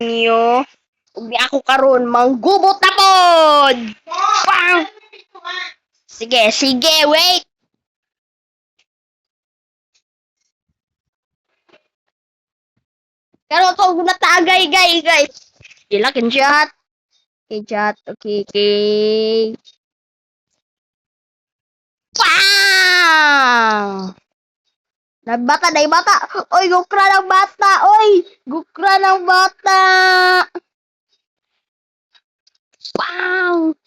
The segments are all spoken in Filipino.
ninyo. Ug di ako karon manggubot na pod. Pang! Sige, sige, wait. Karon ko natagay, guys. Ilakin chat. Okay, chat. Okay. Pang! Nagbata, nagbata. Oy, gukra ng bata. Oy, gukra ng bata. Pang!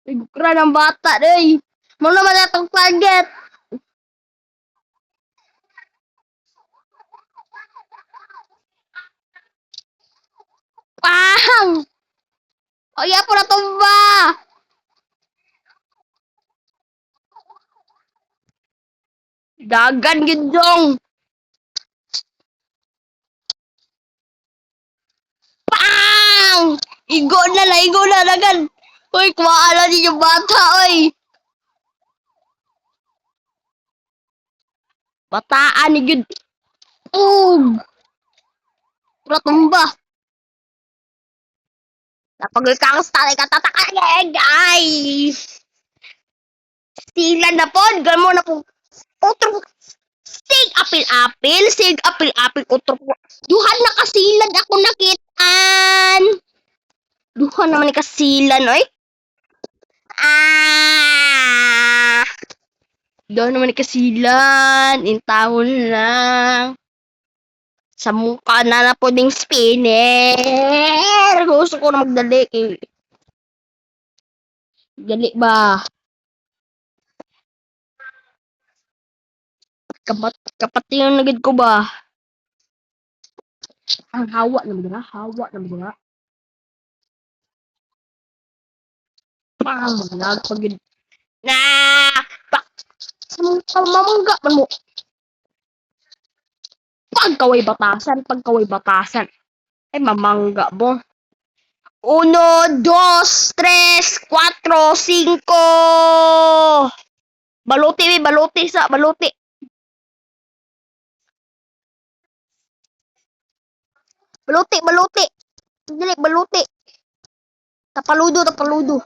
Oy, gukra ng bata, day. Mo naman natong target. Pang! Oy, apo na tumba. Dagan gidong. Pang! Igo na dagan. Uy, kumaala din yung bata, oy. Bataan ni Gid. Pratumba. Napagay ka sa ka tatakay, guys. Stilan na pod, gamo na po. Otro sig apil otro po. Duhan na kasilan ako nakitaan. Duhan naman ni kasilan, oy. Duhan naman ni kasilan, intahon lang. Sa mukha na po ding spinner. Gusto ko na magdali. Dali ba? Kapati yung nagid ko ba? Ang hawa naman dira. Pang nagpagid. Na! Pak! Mamangga man mo. Pagkaway batasan. Ay, mamangga mo. 1, 2, 3, 4, 5. Baluti. Baluti. Dili, baluti. Tapaludo.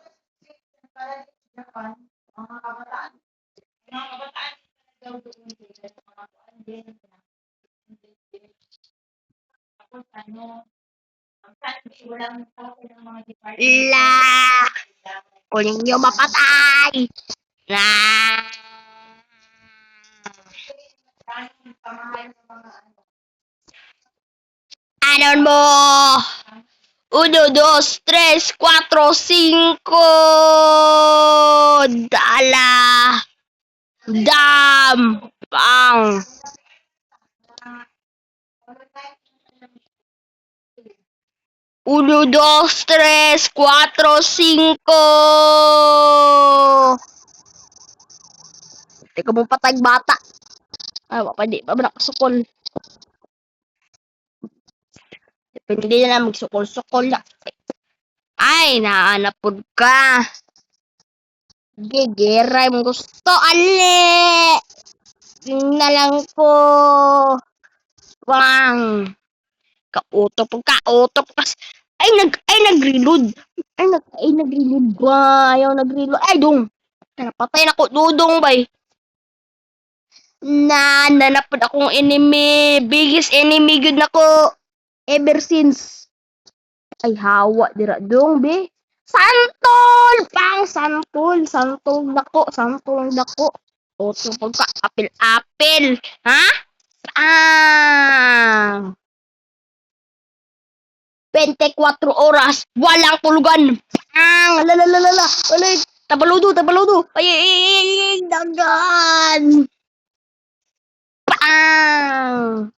La! Kunin niyo mapatay! La! Anon mo! 1, 2, 3, 4, 5! Dala! Dam! Pang! Uno, dos, tres, cuatro, cinco. Teka mo patay bata. Ay, wapadi pa ba nakasukol? Depende na lang magsukol-sukol na. Ay, naanapod ka. Gigiray mo gusto. Ali! Yun na lang po. Wang! Kautop. Ay, nag-reload. Nag-reload ba? Ayaw nag-reload. Ay, dong. Napatay na ko. Dudong bay. Nanapod akong enemy. Biggest enemy good na ko. Ever since. Ay, hawa. Dira dong, be. Santol! Pang santol. Santol nako. Otro pagka. Apil. Ha? Pang! 24 oras, walang tulugan. Pang! Lalalala. Ulit. Tabaludo. Ay, dagan. Pang!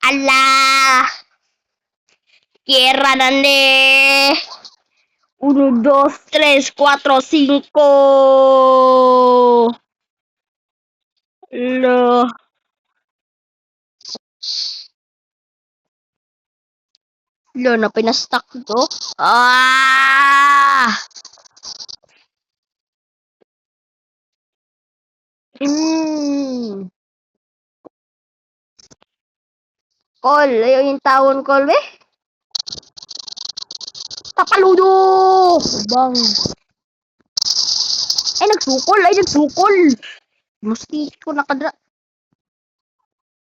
Ala! Kira na ni. 1, 2, 3, 4, 5. Lo. Lo, na pinastuck to. Call, ayaw yung tawon call, be. Papaludo! Bang. Ay, nagsukol. Musti ko nakadra.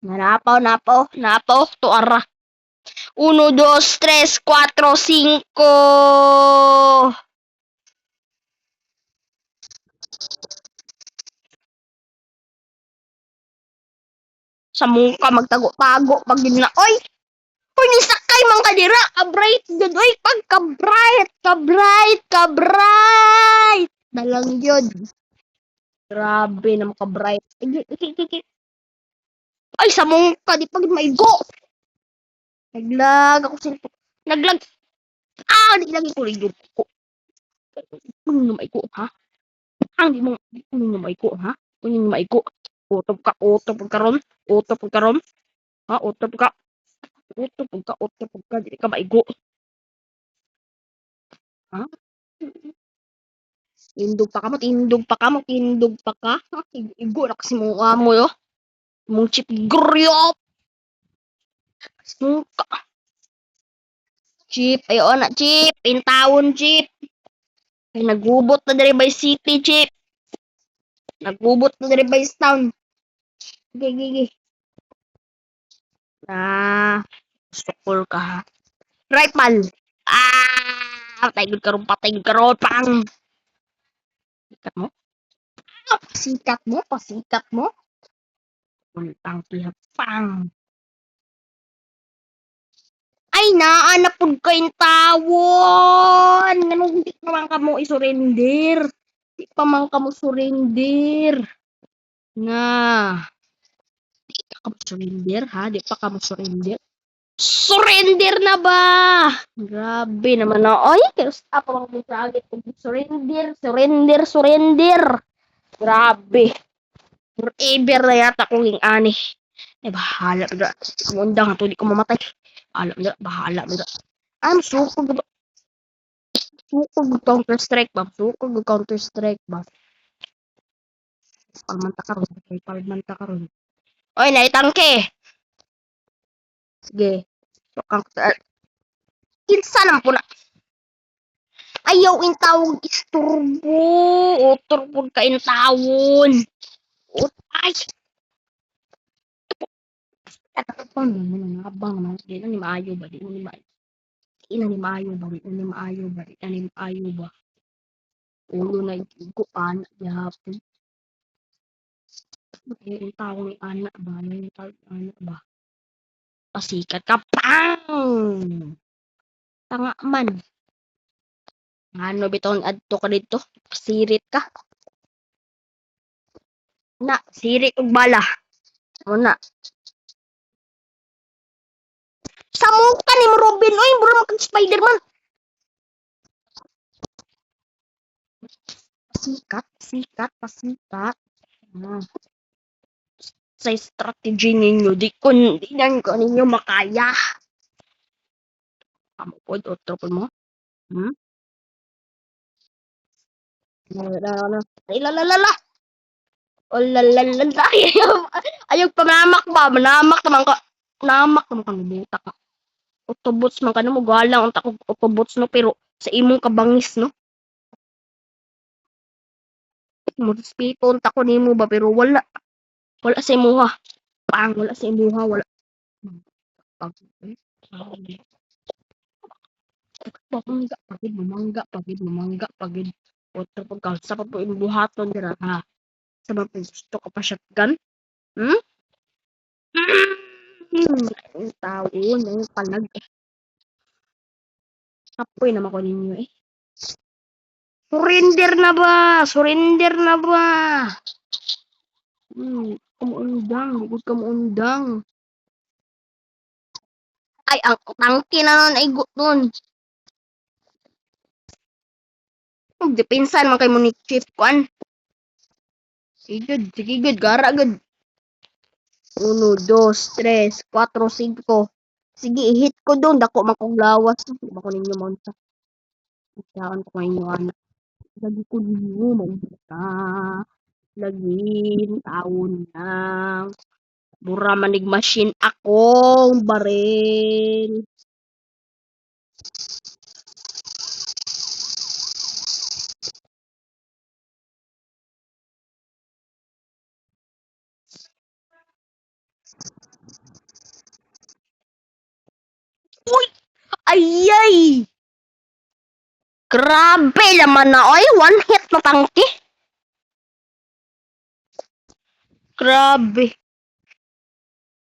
Napaw, tuara. 1, 2, 3, 4, 5. Sa muka magtago-tago pag yun na. Oy! Uy, nisakay man ka dira. Ka-bright good. Oy, pagka-bright. Ka-bright. Dalang yun. Grabe naman ka-bright. Ay, sa muka. Di pag maigo. Naglag ako sa... Naglag. Ah, di lagi ko rin ko. Ano na maigo, ha? Ang di mo... Ano na maigo, ha? Ano na maigo? Utob ka ron. Utob ka ron. Ha? Utob ka. Utob ka. Di ka maigo. Ha? Tindog pa ka. Igo na kasi mukha mo, yo. Mong chip gryop. Muka. Chip, ayo na, chip. Intawon, chip. Ay, nagubot na dari by city, chip. Nagubot na dari by town. Gigi. Ah, sukol ka, ha. Right, pal. Ah, patay gud karon, pang. Sikat mo? Pasikat mo. Untang pihap, pang. Ay, naanap pud kayong tawon. Nganong hindi pa man kamo isurrender. Di pa man kamo surrender. Na. Di pa kamo surrender, ha? Di pa kamo surrender. Surrender na ba? Grabe naman na. Ay, kaya pa mang bisagit. Surrender. Grabe. Forever na yata kong yung ani. Ay, bahala. Kumundang ito, di ko mamatay. Bahala. I'm sukog. Counter-strike ba? Palmanta ka ron. Oy, naitangke. Sige. Kinsa naman po na. Ayaw in tawag isturbo. Otor po ka in tawon. Ay. Tatapang naman ang habang naman. Di na ni maayo ba? Di na ni maayo ba? Ulo na iguan. Yapon. Yung tawag ni anak ba? Yung tawag ni anak ba? Pasikat ka. Pang! Tanga man. Ano biton adto ka dito? Sirit ka. Na, sirit og bala. Mo na. Sa muka ni mo Robin, oy, mura man kang Spider-Man. Pasikat. Sa strategy ninyo, di ko ninyo makaya. Amo pod, otro pod mo. Hmm? Ay, lalalala. O lalalala. Ayaw pamamak ba? Manamak naman ka. Namak naman ka. Buta ka. Autobots man ka na mo. Galang ang takog autobots no. Pero sa imong kabangis no. Respeto ang tako nimo ba. Pero wala. Wala sa imuha. Wala sa imuha. Wala. Pag. Pagid. Otro pagka. Sa pa po buhaton dira ha. Sa ba po gusto ka pa shotgun? Hmm? Ang taon, ang palag. Apoy naman ko ninyo eh. Surrender na ba? Kamuundang. Ay, ang tangki na nun ay nun. Depensan man kay mo ni Chief Kwan. Sige good, gara good. 1, 2, 3, 4, 5. Sige, i-hit ko doon. Dako makuglawas. Di ba ko ninyo monta? Saan ko ninyo anak. Lagi ko ninyo monta. Lagi, taon lang. Bura manig machine akong baril. Uy! Ayay! Grabe naman na, oy. One hit na tangke. Grabe.